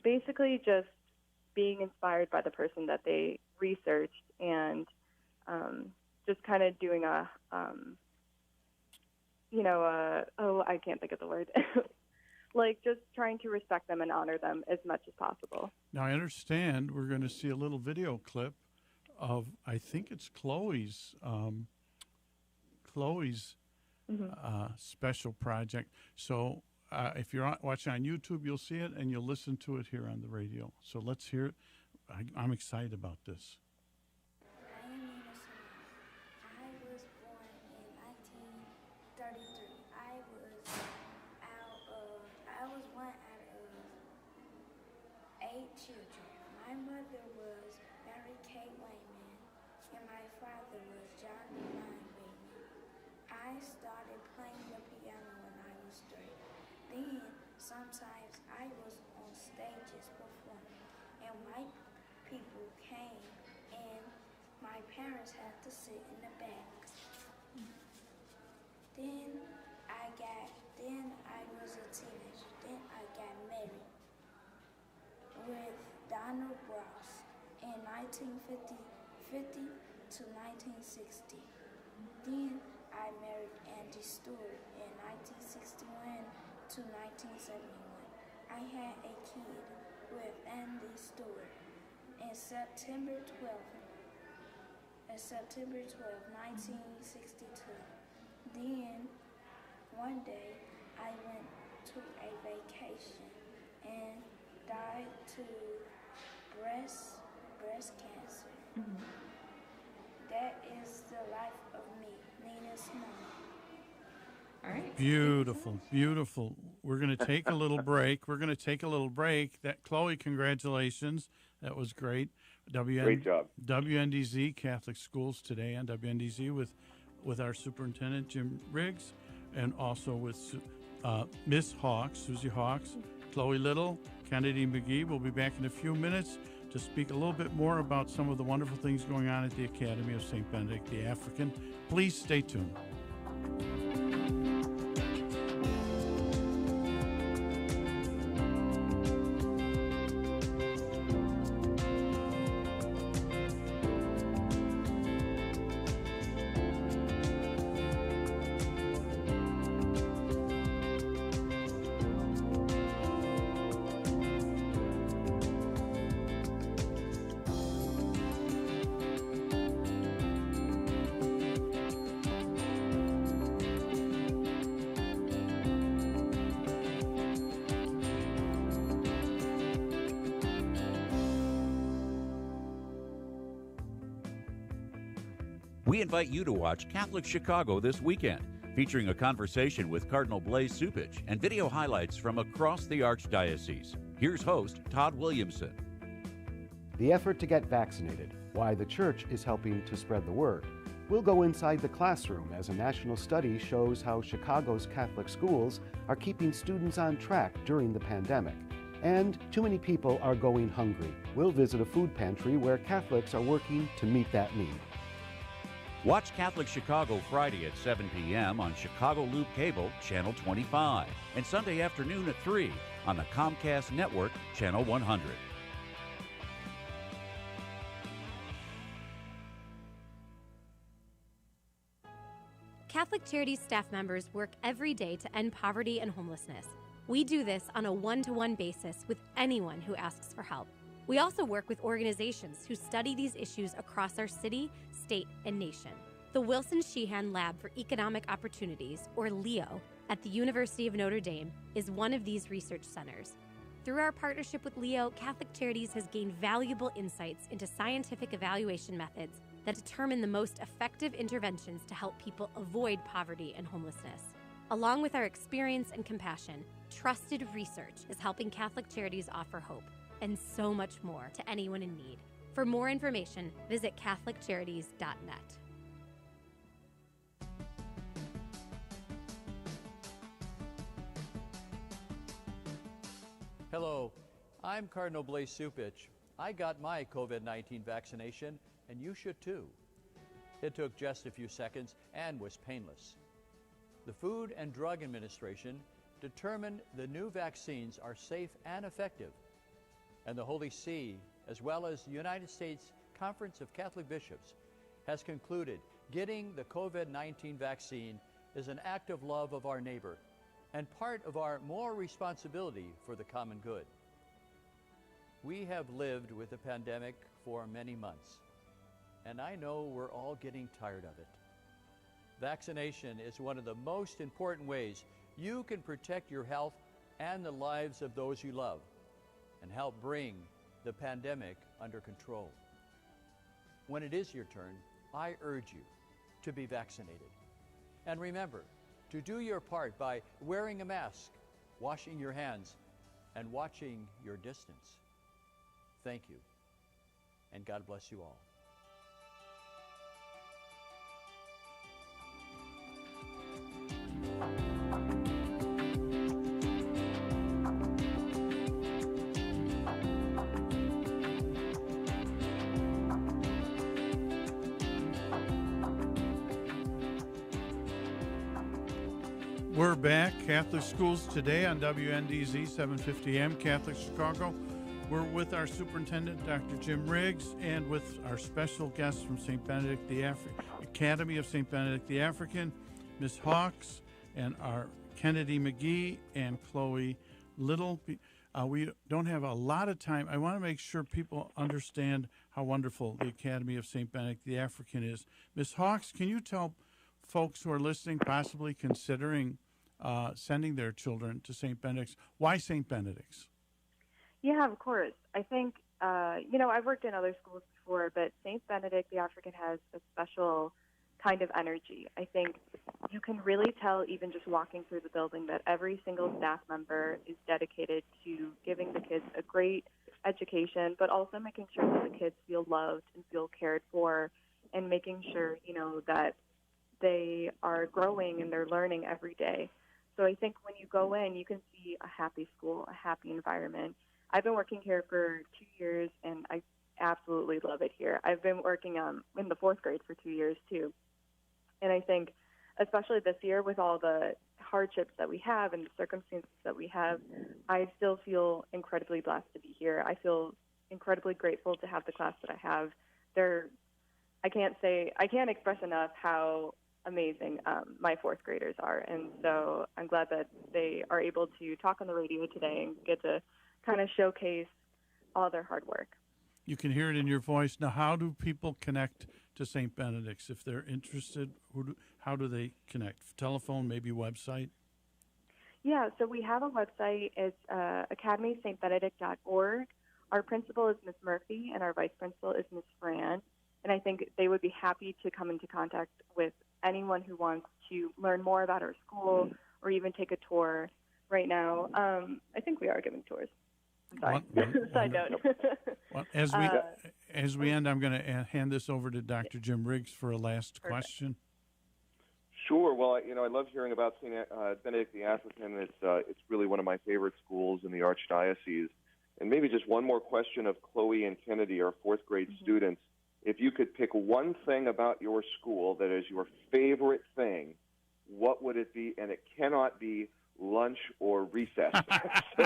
basically just being inspired by the person that they researched and just kind of doing I can't think of the word. Like just trying to respect them and honor them as much as possible.
Now, I understand we're going to see a little video clip of, I think it's Chloe's special project. So if you're watching on YouTube, you'll see it, and you'll listen to it here on the radio. So let's hear it. I'm excited about this.
I was born in 1933. I was one out of 8 children. My mother was Mary Kay Wayman, and my father was John Wayman. I started playing the piano when I was 3. Then sometimes I was on stages performing, and white people came, and my parents had to sit in the back. Then I was a teenager. Then I got married with Donald Ross in 1950 to 1960. Then I married Andy Stewart in 1961 to 1971. I had a kid with Andy Stewart in September 12, 1962. Then one day I went to a vacation and died to breast cancer. Mm-hmm. That is the life of me, Nina Simone.
All right.
Beautiful, beautiful. We're going to take a little break. That Chloe, congratulations. That was great.
Great job.
WNDZ Catholic Schools today on WNDZ with our superintendent, Jim Riggs, and also with Miss Hawks, Susie Hawks, Chloe Little, Kennedy McGee. We'll be back in a few minutes to speak a little bit more about some of the wonderful things going on at the Academy of St. Benedict the African. Please stay tuned.
We invite you to watch Catholic Chicago this weekend, featuring a conversation with Cardinal Blaise Cupich and video highlights from across the Archdiocese. Here's host Todd Williamson.
The effort to get vaccinated, why the Church is helping to spread the word. We'll go inside the classroom as a national study shows how Chicago's Catholic schools are keeping students on track during the pandemic. And too many people are going hungry. We'll visit a food pantry where Catholics are working to meet that need.
Watch Catholic Chicago Friday at 7 p.m. on Chicago Loop Cable, Channel 25, and Sunday afternoon at 3 on the Comcast Network, Channel 100.
Catholic Charities staff members work every day to end poverty and homelessness. We do this on a one-to-one basis with anyone who asks for help. We also work with organizations who study these issues across our city, state, and nation. The Wilson Sheehan Lab for Economic Opportunities, or LEO, at the University of Notre Dame is one of these research centers. Through our partnership with LEO, Catholic Charities has gained valuable insights into scientific evaluation methods that determine the most effective interventions to help people avoid poverty and homelessness. Along with our experience and compassion, trusted research is helping Catholic Charities offer hope and so much more to anyone in need. For more information, visit CatholicCharities.net.
Hello, I'm Cardinal Blaise Supich. I got my COVID-19 vaccination, and you should too. It took just a few seconds and was painless. The Food and Drug Administration determined the new vaccines are safe and effective, and the Holy See, as well as the United States Conference of Catholic Bishops, has concluded getting the COVID-19 vaccine is an act of love of our neighbor and part of our moral responsibility for the common good. We have lived with the pandemic for many months, and I know we're all getting tired of it. Vaccination is one of the most important ways you can protect your health and the lives of those you love and help bring the pandemic under control. When it is your turn, I urge you to be vaccinated. And remember to do your part by wearing a mask, washing your hands, and watching your distance. Thank you, and God bless you all.
We're back, Catholic Schools Today on WNDZ 750 AM, Catholic Chicago. We're with our superintendent, Dr. Jim Riggs, and with our special guests from St. Benedict the Academy of St. Benedict the African, Ms. Hawks, and our Kennedy McGee and Chloe Little. We don't have a lot of time. I want to make sure people understand how wonderful the Academy of St. Benedict the African is. Ms. Hawks, can you tell folks who are listening, possibly considering sending their children to St. Benedict's, why St. Benedict's?
Yeah, of course. I think, I've worked in other schools before, but St. Benedict the African has a special kind of energy. I think you can really tell, even just walking through the building, that every single staff member is dedicated to giving the kids a great education, but also making sure that the kids feel loved and feel cared for, and making sure, that they are growing and they're learning every day. So I think when you go in, you can see a happy school, a happy environment. I've been working here for 2 years, and I absolutely love it here. I've been working in the fourth grade for 2 years, too. And I think, especially this year, with all the hardships that we have and the circumstances that we have, I still feel incredibly blessed to be here. I feel incredibly grateful to have the class that I have. I can't express enough how amazing my fourth graders are. And so I'm glad that they are able to talk on the radio today and get to kind of showcase all their hard work.
You can hear it in your voice. Now, how do people connect to St. Benedict's? If they're interested, how do they connect? Telephone, maybe website?
Yeah, so we have a website. It's academystbenedict.org. Our principal is Ms. Murphy, and our vice principal is Ms. Fran. And I think they would be happy to come into contact with anyone who wants to learn more about our school or even take a tour. Right now, I think we are giving tours. I'm sorry. Side note.
Well, as we end, I'm going to hand this over to Dr. Jim Riggs for a last question.
Sure. Well, I love hearing about St. Benedict the African. It's really one of my favorite schools in the Archdiocese. And maybe just one more question of Chloe and Kennedy, our fourth grade students. If you could pick one thing about your school that is your favorite thing, what would it be? And it cannot be lunch or recess. So,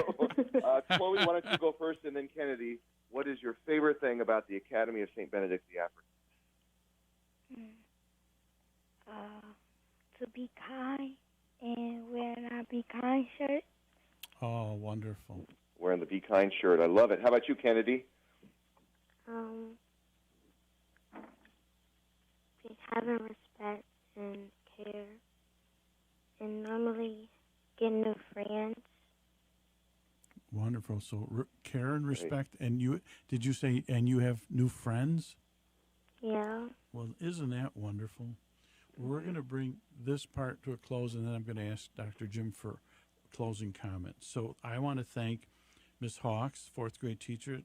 Chloe, why don't you go first, and then Kennedy, what is your favorite thing about the Academy of St. Benedict the African?
To be kind and wearing our Be Kind shirt.
Oh, wonderful.
Wearing the Be Kind shirt. I love it. How about you, Kennedy?
Having respect and care, and normally getting new friends.
Wonderful. So care and respect, and did you say you have new friends?
Yeah.
Well, isn't that wonderful? We're going to bring this part to a close, and then I'm going to ask Dr. Jim for closing comments. So I want to thank Ms. Hawks, fourth grade teacher at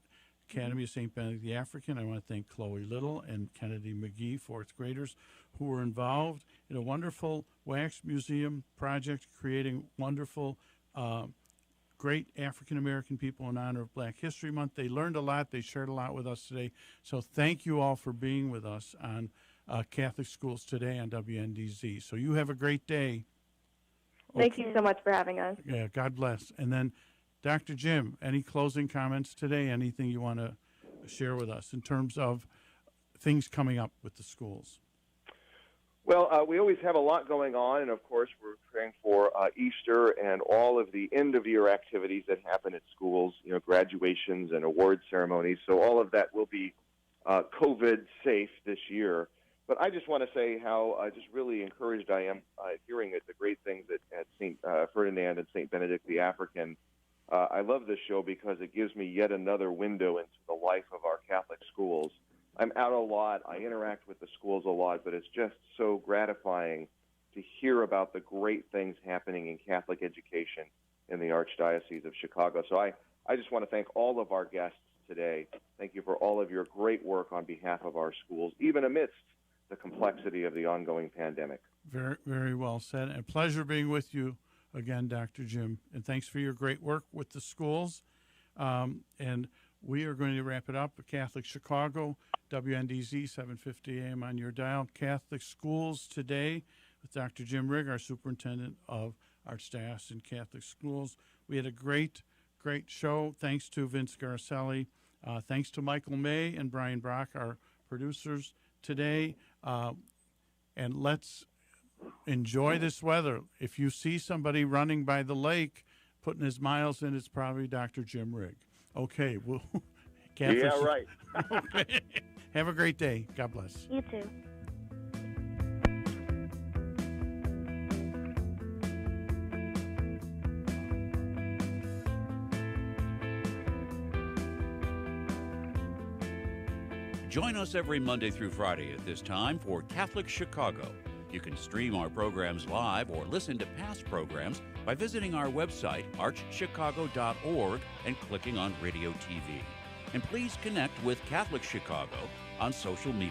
Academy of St. Benedict the African. I want to thank Chloe Little and Kennedy McGee, fourth graders, who were involved in a wonderful wax museum project, creating wonderful, great African-American people in honor of Black History Month. They learned a lot. They shared a lot with us today. So thank you all for being with us on Catholic Schools Today on WNDZ. So you have a great day.
Thank you so much for having us.
Yeah, God bless. And then, Dr. Jim, any closing comments today? Anything you want to share with us in terms of things coming up with the schools?
Well, we always have a lot going on, and of course we're preparing for Easter and all of the end-of-year activities that happen at schools, graduations and award ceremonies. So all of that will be COVID safe this year. But I just want to say how just really encouraged I am hearing the great things at St. Ferdinand and St. Benedict the African. I love this show because it gives me yet another window into the life of our Catholic schools. I'm out a lot. I interact with the schools a lot, but it's just so gratifying to hear about the great things happening in Catholic education in the Archdiocese of Chicago. So I just want to thank all of our guests today. Thank you for all of your great work on behalf of our schools, even amidst the complexity of the ongoing pandemic.
Very, very well said. And a pleasure being with you again, Dr. Jim. And thanks for your great work with the schools. And we are going to wrap it up at Catholic Chicago, WNDZ, 750 AM on your dial. Catholic Schools Today with Dr. Jim Rigg, our superintendent of Archdiocesan Catholic Schools. We had a great show. Thanks to Vince Garcelli. Thanks to Michael May and Brian Brock, our producers today. And let's enjoy this weather. If you see somebody running by the lake, putting his miles in, it's probably Dr. Jim Rigg. Okay, well,
yeah, right.
Okay. Have a great day. God bless.
You too.
Join us every Monday through Friday at this time for Catholic Chicago. You can stream our programs live or listen to past programs by visiting our website, archchicago.org, and clicking on Radio TV. And please connect with Catholic Chicago on social media.